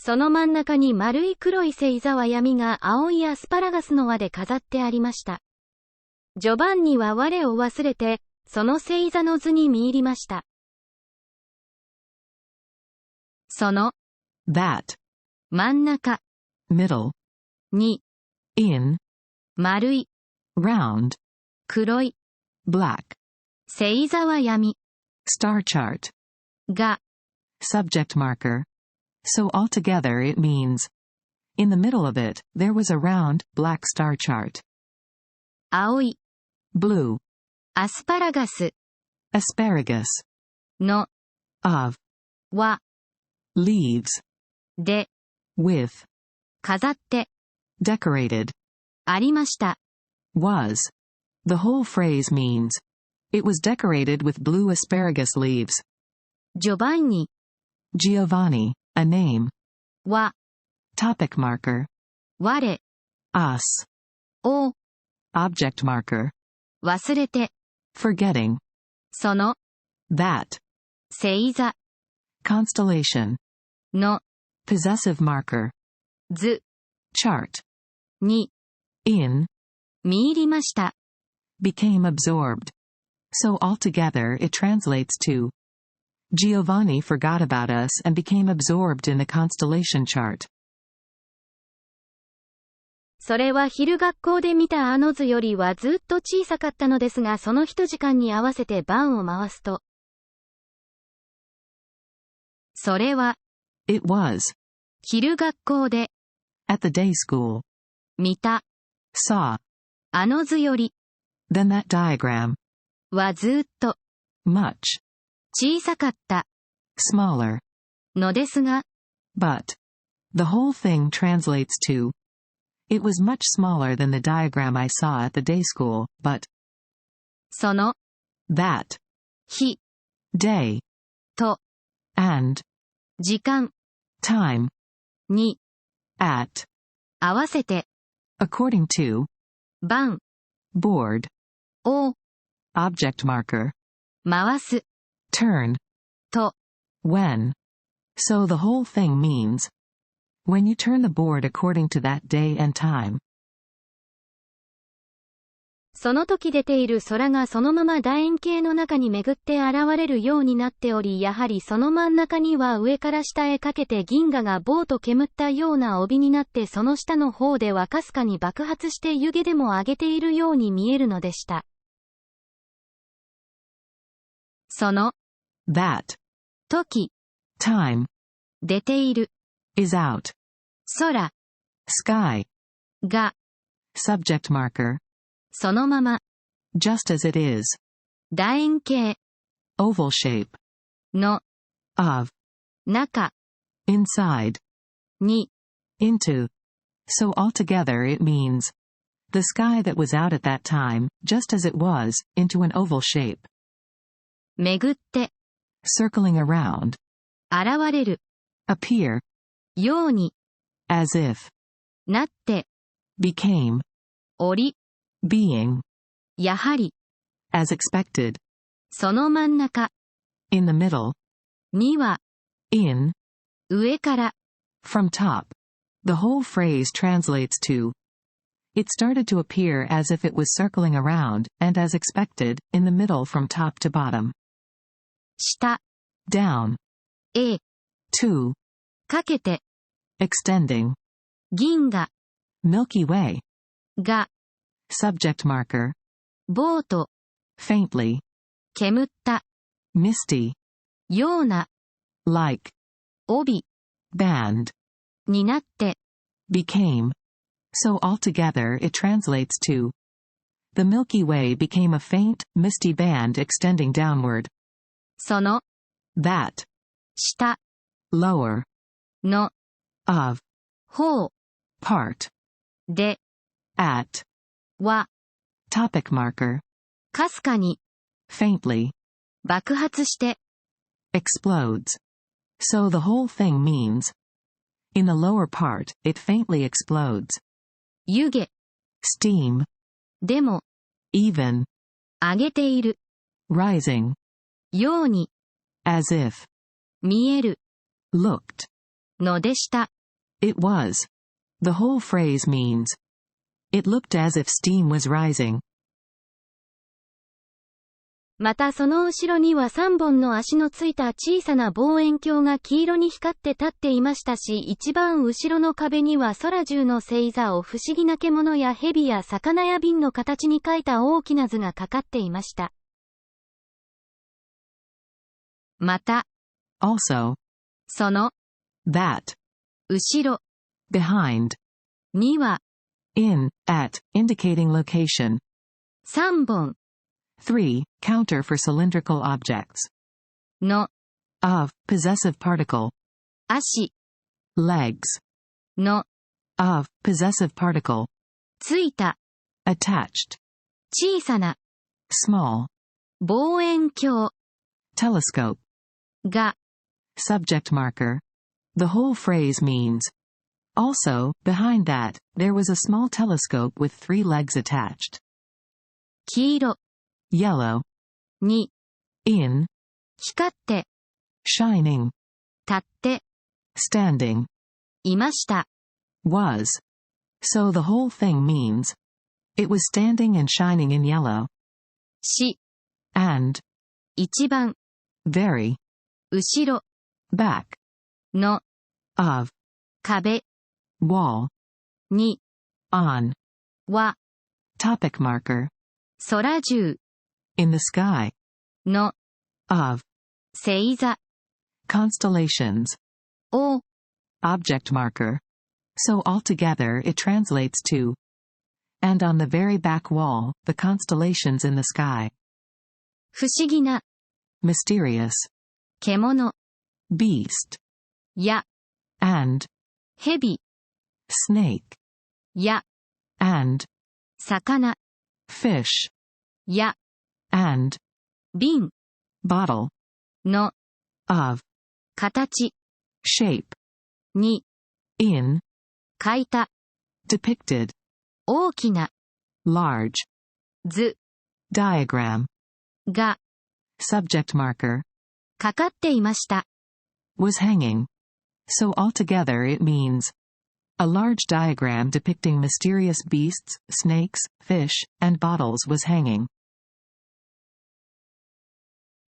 その真ん中に丸い黒い星座は闇が青いアスパラガスの輪で飾ってありました。ジョバンニは我を忘れて、その星座の図に見入りました。その that 真ん中 middle に in 丸い round 黒い black 星座は闇 star chart が subject marker. So altogether it means, in the middle of it, there was a round, black star chart. 青い blue アスパラガス asparagus の of は leaves で with 飾って decorated ありました。was. The whole phrase means, it was decorated with blue asparagus leaves. ジョバンニ Giovanni, a name. は Topic marker. 我 us. を Object marker. 忘れて Forgetting. その That. 星座 Constellation. の Possessive marker. 図 Chart. に In. 見入りました。Became absorbed. So altogether it translates to, Giovanni forgot about us and became absorbed in the constellation chart. それは昼学校で見たあの図よりはずっと小さかったのですが、その一時間に合わせて盤を回すと。それは、It was. 昼学校で、At the day school. 見た、Saw. あの図より、Then that diagram. はずっと、Much. 小さかった、Smaller. のですが、But. The whole thing translates to, it was much smaller than the diagram I saw at the day school, but. その、that. 日、day. と、and. 時間、time. に、at. 合わせて、according to. 盤、board. を、object marker. 回す、turn. と、when. So the whole thing means, when you turn the board according to that day and time. その時出ている空がそのまま楕円形の中に巡って現れるようになっており、やはりその真ん中には上から下へかけて銀河がボーと煙ったような帯になって、その下の方ではかすかに爆発して湯気でも上げているように見えるのでした。その、that. 時、time. 出ている、is out. 空、sky. が、subject marker. そのまま、just as it is. 楕円形、oval shape. の、of. 中、inside. に、into. So altogether it means, the sky that was out at that time, just as it was, into an oval shape. 巡って、circling around. 現れる、appear. ように、as if. なって、became. おり、being. やはり、as expected. その真ん中、in the middle. には、in. 上から、from top. The whole phrase translates to, it started to appear as if it was circling around, and as expected, in the middle from top to bottom. 下、down. へ、to. かけて、extending. 銀河、Milky Way. が、subject marker. ボート、faintly. 煙った、misty. ような、like. 帯、band. になって、became. So altogether it translates to, the Milky Way became a faint, misty band extending downward. その、that. 下、lower. の、of. 方、part. で、at. は、topic marker. かすかに、faintly. 爆発して、explodes. So the whole thing means, in the lower part, it faintly explodes. 湯気、steam. でも、even. 上げている、rising. ように、as if. 見える、looked. のでした。It was. The whole phrase means. It looked as if steam was rising. またその後ろには3本の足のついた小さな望遠鏡が黄色に光って立っていましたし、一番後ろの壁には空中の星座を不思議な獣や蛇や魚や瓶の形に描いた大きな図がかかっていました。また、Also. その、That. 後ろ、Behind. には、In, at, indicating location. 3本、 3. Counter for cylindrical objects. の、Of, possessive particle. 足、Legs. の、Of, possessive particle. ついた、Attached. 小さな、Small. 望遠鏡、Telescope. が、Subject marker. The whole phrase means. Also, behind that, there was a small telescope with 3 legs attached. 黄色、Yellow. に、In. 光って、Shining. 立って、Standing. いました。Was. So the whole thing means. It was standing and shining in yellow. し、And. 一番、Very. 後ろ、Back. の、Of. 壁、Wall. に、On. は、Topic marker. 空中、In the sky. の、Of. 星座、Constellations. を、Object marker. So altogether it translates to. And on the very back wall, the constellations in the sky. 不思議な、Mysterious. 獣、Beast. や、And. 蛇、Snake. や、And. 魚、Fish. や、And. 瓶、Bottle. の、Of. 形、Shape. に、In. 書いた、Depicted. 大きな、Large. 図、Diagram. が、Subject marker. かかっていました。Was hanging. So altogether it means. A large diagram depicting mysterious beasts, snakes, fish, and bottles was hanging.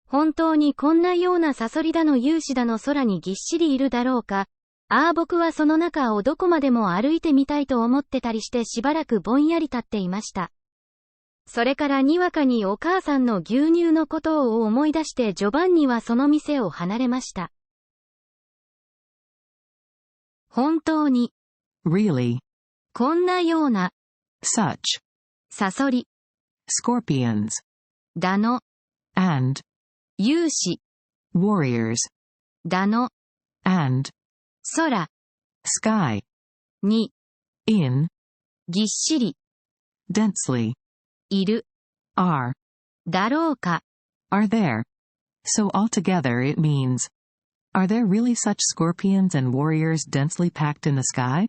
本当にこんなようなサソリだの勇士だの空にぎっしりいるだろうか。僕はその中をどこまでも歩いてみたいと思ってたりしてしばらくぼんやり立っていました。それからにわかにお母さんの牛乳のことを思い出してジョバンニはその店を離れました。本当に。Really. こんなような。Such. サソリ。Scorpions. だの。And. 勇士。Warriors. だの。And. 空。Sky. に。In. ぎっしり。Densely. いる。Are. だろうか。Are there. So altogether it means. Are there really such scorpions and warriors densely packed in the sky?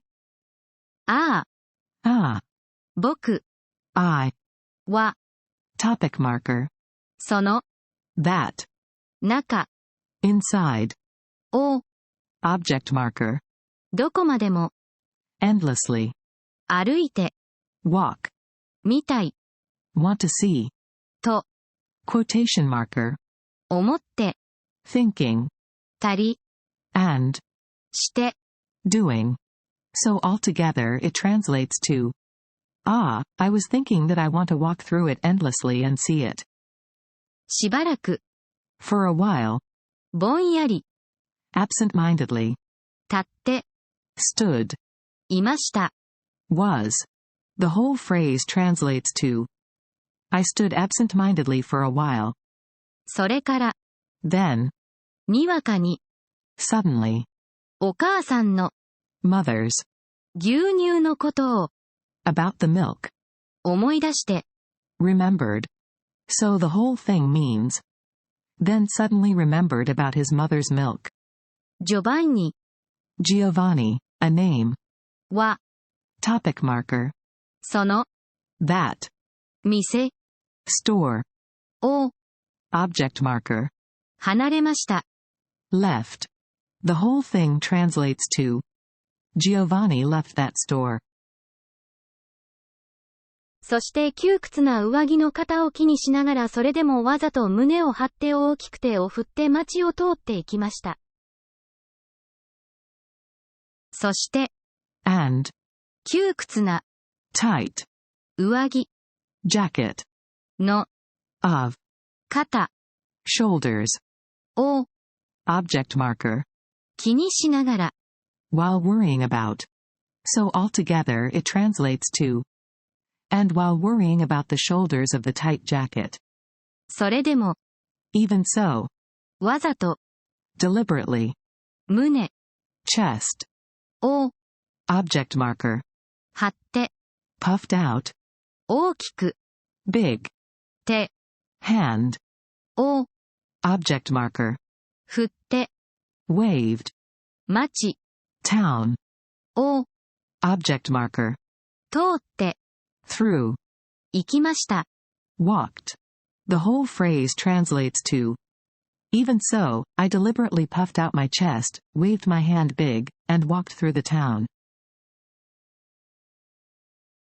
ああ。Ah. 僕。I. は。Topic marker. その。That. 中。Inside. を。Object marker. どこまでも。Endlessly. 歩いて。Walk. みたい。Want to see. と。Quotation marker. 思って。Thinking. たり。And. して。Doing. So altogether it translates to. I was thinking that I want to walk through it endlessly and see it. しばらく。For a while. ぼんやり。Absent-mindedly. 立って。Stood. いました。Was. The whole phrase translates to. I stood absent-mindedly for a while. それから。Then. にわかに。Suddenly. お母さんの。Mother's. 牛乳のことを。About the milk. 思い出して。Remembered. So the whole thing means. Then suddenly remembered about his mother's milk. ジョバンニ。Giovanni, a name. は。Topic marker. その。That. 店。Store. を。Object marker. 離れました。Left. The whole thing translates to. Giovanni left that store. そして窮屈な上着の肩を気にしながらそれでもわざと胸を張って大きく手を振って街を通っていきました。そして、and, 窮屈な、tight, 上着、jacket, の、of, 肩、shoulders, を、object marker, 気にしながら、while worrying about. So altogether it translates to, and while worrying about the shoulders of the tight jacket. それでも、Even so, わざと、deliberately, 胸、chest, を、object marker, 張って、puffed out, 大きく、big, 手、hand, を、object marker, 振って、waved, 街、town, を、object marker, 通って、through, 行きました。walked. The whole phrase translates to, even so, I deliberately puffed out my chest, waved my hand big, and walked through the town.